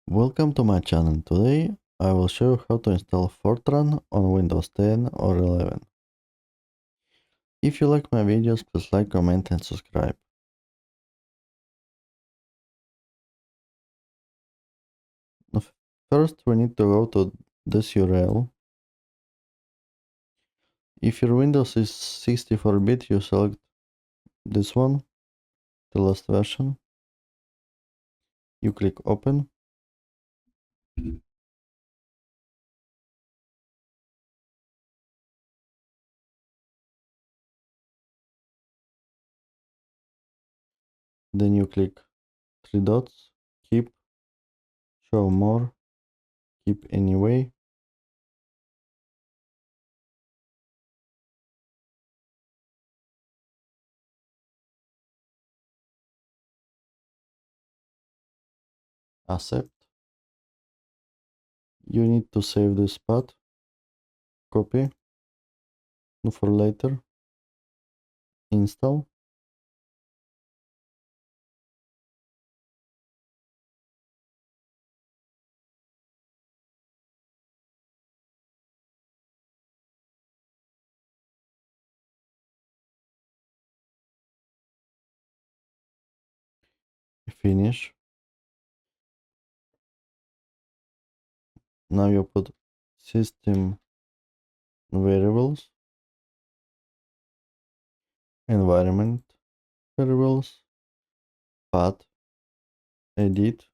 Welcome to my channel. Today I will show you how to install Fortran on Windows 10 or 11. If you like my videos, please like, comment and subscribe. First we need to go to this URL. If your Windows is 64-bit, you select this one, the last version. You click open. Then you click three dots, keep, show more, keep anyway. Accept. You need to save this path, copy, for later, install. Finish. Now you put system variables, environment variables, path, edit,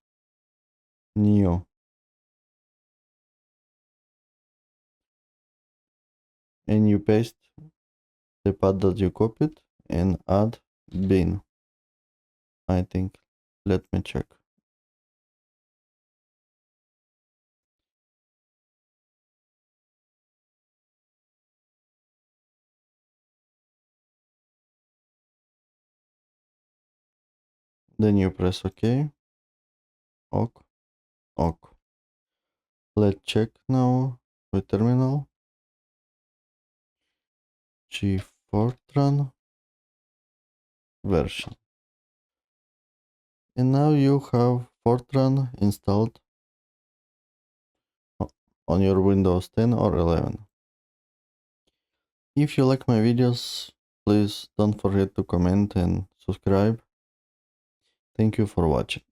new, and you paste the path that you copied and add bin, I think. Let me check. Then you press OK, OK, OK. Let's check now with terminal. G Fortran version. And now you have Fortran installed on your Windows 10 or 11. If you like my videos, please don't forget to comment and subscribe. Thank you for watching.